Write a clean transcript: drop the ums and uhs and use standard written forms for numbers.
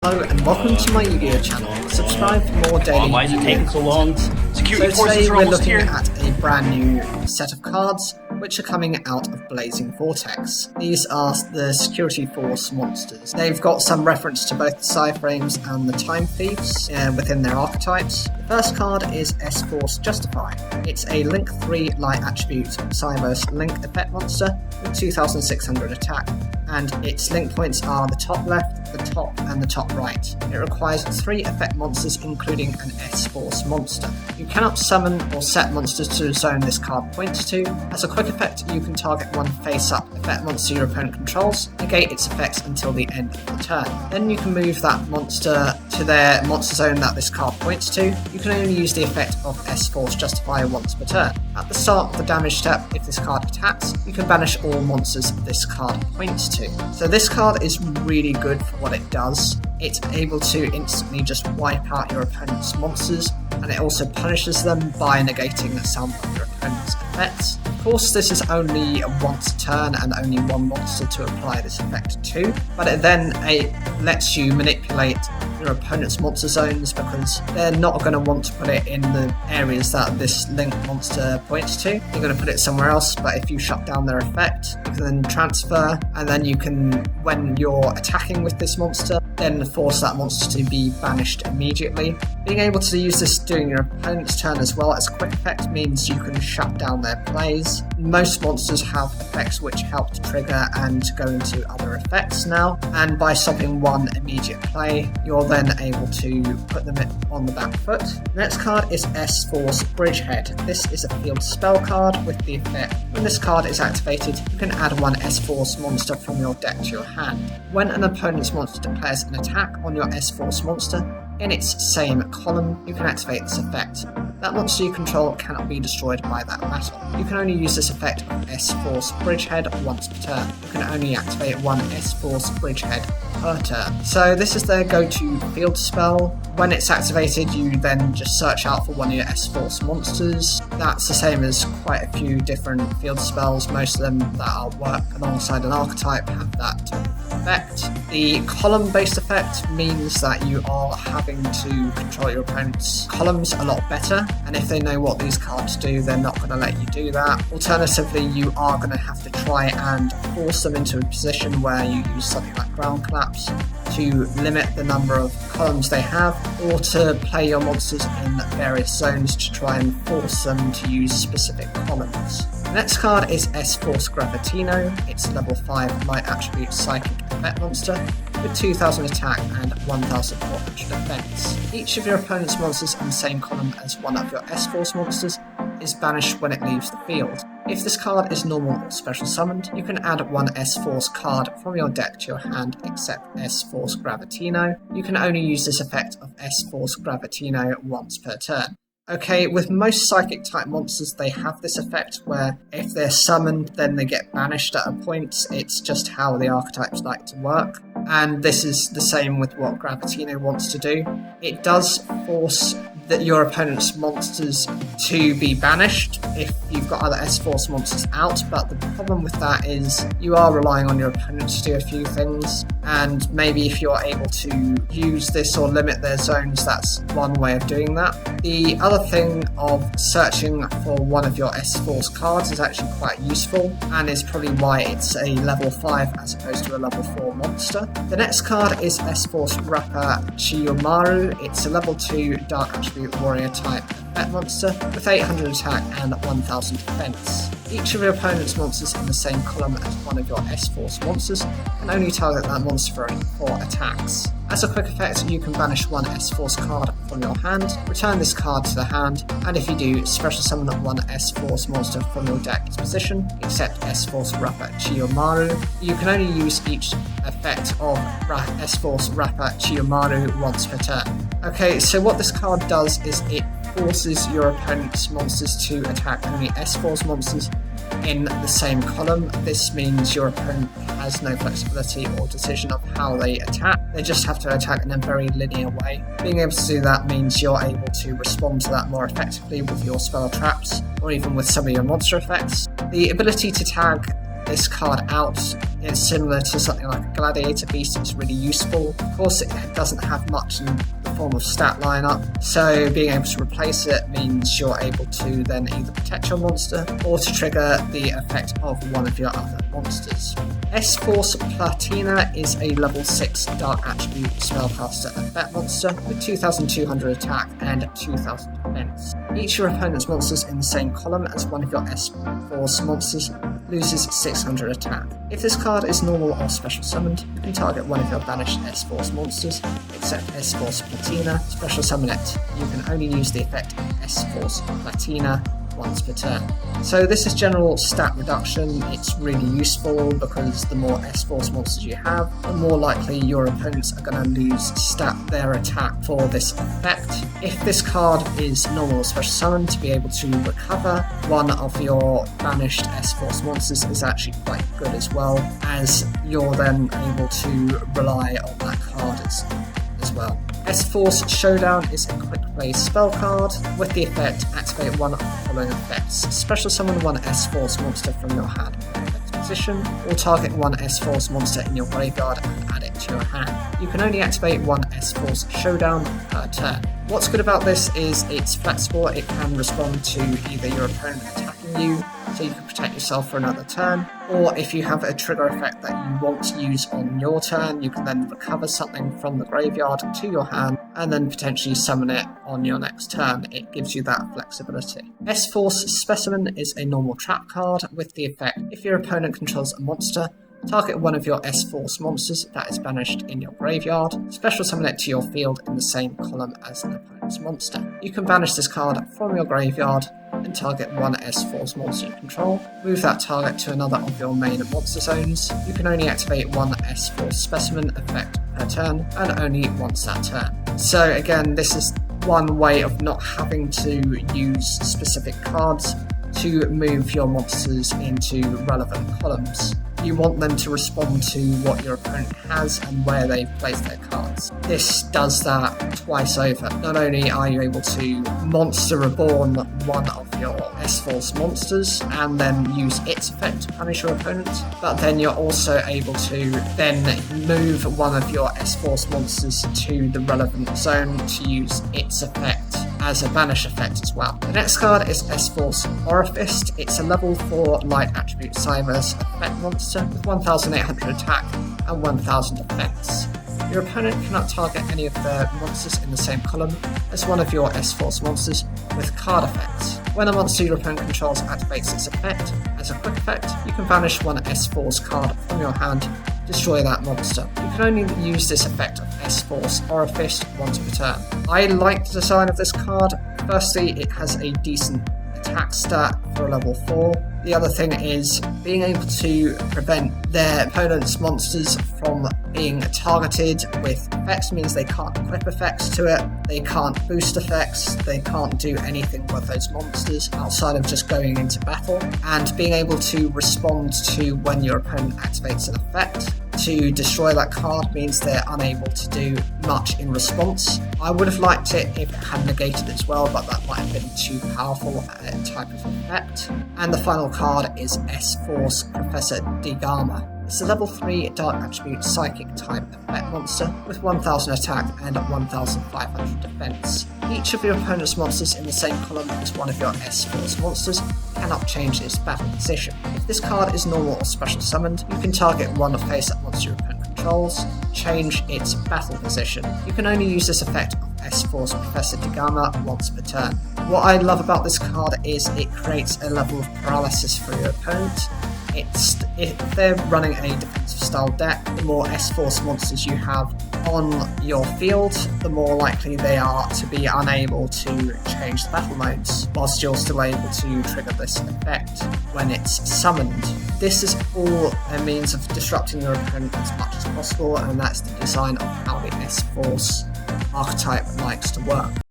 Hello and welcome to my Yu-Gi-Oh channel. Subscribe for more daily Why is it taking so long? Security So forces today are we're almost looking here. at a brand new set of cards which are coming out of Blazing Vortex. These are the Security Force monsters. They've got some reference to both the Cyframes and the Time Thieves within their archetypes. The first card is S-Force Justify. It's a Link 3 light attribute Cyberse Link effect monster with 2600 attack, and its link points are the top left, the top, and the top right. It requires 3 effect monsters including an S-Force monster. You cannot summon or set monsters to the zone this card points to. As a quick effect, you can target one face-up effect monster your opponent controls, negate its effects until the end of the turn. Then you can move that monster to their monster zone that this card points to. You can only use the effect of S-Force Justify once per turn. At the start of the damage step, if this card attacks, you can banish all monsters this card points to. So this card is really good for what it does. It's able to instantly just wipe out your opponent's monsters, and it also punishes them by negating some of your opponent's effects. Of course, this is only once a turn and only one monster to apply this effect to, but it then lets you manipulate your opponent's monster zones because they're not going to want to put it in the areas that this link monster points to. You're going to put it somewhere else, but if you shut down their effect, you can then transfer, and then you can, when you're attacking with this monster, then force that monster to be banished immediately. Being able to use this during your opponent's turn as well as a quick effect means you can shut down their plays. Most monsters have effects which help to trigger and go into other effects now, and by stopping one immediate play, you're then able to put them on the back foot. The next card is S-Force Bridgehead. This is a field spell card with the effect, when this card is activated, you can add one S-Force monster from your deck to your hand. When an opponent's monster declares an attack on your S-Force monster, in its same column, you can activate this effect. That monster you control cannot be destroyed by that battle. You can only use this effect of S-Force Bridgehead once per turn. You can only activate one S-Force Bridgehead per turn. So this is their go-to field spell. When it's activated, you then just search out for one of your S-Force monsters. That's the same as quite a few different field spells. Most of them that work alongside an archetype have that effect. The column-based effect means that you are having to control your opponent's columns a lot better, and if they know what these cards do, they're not going to let you do that. Alternatively, you are going to have to try and force them into a position where you use something like ground collapse to limit the number of columns they have, or to play your monsters in various zones to try and force them to use specific columns. The next card is S-Force Gravitino. It's a level 5 light attribute psychic effect monster with 2000 attack and 1400 defense. Each of your opponent's monsters in the same column as one of your S-Force monsters is banished when it leaves the field. If this card is normal or special summoned, you can add one S-Force card from your deck to your hand except S-Force Gravitino. You can only use this effect of S-Force Gravitino once per turn. Okay, with most psychic type monsters, they have this effect where if they're summoned, then they get banished at a point. It's just how the archetypes like to work. And this is the same with what Gravitino wants to do. It does force your opponent's monsters to be banished if you've got other S-Force monsters out, but the problem with that is you are relying on your opponent to do a few things, and maybe if you're able to use this or limit their zones, that's one way of doing that. The other thing of searching for one of your S-Force cards is actually quite useful, and is probably why it's a level 5 as opposed to a level 4 monster. The next card is S-Force Rapper Chiyomaru. It's a level 2 dark attribute warrior type effect monster with 800 attack and 1000 defense. Each of your opponent's monsters in the same column as one of your S-Force monsters can only target that monster for attacks. As a quick effect, you can banish one S-Force card from your hand, return this card to the hand, and if you do, special summon one S-Force monster from your deck's position, except S-Force Rapper Chiyomaru. You can only use each effect of S-Force Rapper Chiyomaru once per turn. Okay, so what this card does is it forces your opponent's monsters to attack only S-Force monsters in the same column. This means your opponent has no flexibility or decision of how they attack. They just have to attack in a very linear way. Being able to do that means you're able to respond to that more effectively with your spell traps, or even with some of your monster effects. The ability to tag this card out, it's similar to something like a Gladiator Beast. It's really useful. Of course, it doesn't have much in the form of stat lineup, so being able to replace it means you're able to then either protect your monster or to trigger the effect of one of your other monsters. S-Force Pla-Tina is a level 6 Dark Attribute Spellcaster effect monster with 2200 attack and 2000 defense. Each of your opponent's monsters in the same column as one of your S-Force monsters loses 600 attack. If this card is normal or special summoned, you can target one of your banished S-Force monsters, except S-Force Pla-Tina. Special summon it. You can only use the effect of S-Force Pla-Tina once per turn. So this is general stat reduction. It's really useful because the more S-Force monsters you have, the more likely your opponents are going to lose their attack for this effect. If this card is normal or special summoned, to be able to recover one of your banished S-Force monsters is actually quite good as well, as you're then able to rely on that card as well. S-Force Showdown is a quick play spell card. With the effect, activate one of the following effects. Special summon one S-Force monster from your hand in effect position, or target one S-Force monster in your graveyard and add it to your hand. You can only activate one S-Force Showdown per turn. What's good about this is it's flexible. It can respond to either your opponent attacking you, so you can protect yourself for another turn, or if you have a trigger effect that you want to use on your turn, you can then recover something from the graveyard to your hand and then potentially summon it on your next turn. It gives you that flexibility. S-Force Specimen is a normal trap card with the effect, if your opponent controls a monster, target one of your S-Force monsters that is banished in your graveyard, special summon it to your field in the same column as an opponent's monster. You can banish this card from your graveyard and target one S-Force monster you control. Move that target to another of your main monster zones. You can only activate one S-Force Specimen effect per turn, and only once that turn. So again, this is one way of not having to use specific cards to move your monsters into relevant columns. You want them to respond to what your opponent has and where they've placed their cards. This does that twice over. Not only are you able to Monster Reborn one of your S-Force monsters and then use its effect to punish your opponent, but then you're also able to then move one of your S-Force monsters to the relevant zone to use its effect as a banish effect as well. The next card is S-Force Orifice. It's a level 4 light attribute Cyberse effect monster with 1800 attack and 1000 defense. Your opponent cannot target any of the monsters in the same column as one of your S-Force monsters with card effects. When a monster your opponent controls activates its effect as a quick effect, you can banish one S-Force card from your hand, destroy that monster. You can only use this effect of S-Force Orifice once per turn. I like the design of this card. Firstly, it has a decent attack stat for a level 4. The other thing is being able to prevent their opponent's monsters from being targeted with effects means they can't equip effects to it, they can't boost effects, they can't do anything with those monsters outside of just going into battle, and being able to respond to when your opponent activates an effect to destroy that card means they're unable to do much in response. I would have liked it if it had negated as well, but that might have been too powerful a type of effect. And the final card is S-Force Professor Digama. It's a level 3 Dark Attribute Psychic type effect monster with 1000 attack and 1500 defense. Each of your opponent's monsters in the same column as one of your S-Force monsters cannot change its battle position. If this card is normal or special summoned, you can target one face-up monster your opponent controls, change its battle position. You can only use this effect of S-Force Professor Digama once per turn. What I love about this card is it creates a level of paralysis for your opponent. If they're running a defensive style deck, the more S-Force monsters you have on your field, the more likely they are to be unable to change the battle modes, whilst you're still able to trigger this effect when it's summoned. This is all a means of disrupting your opponent as much as possible, and that's the design of how the S-Force archetype likes to work.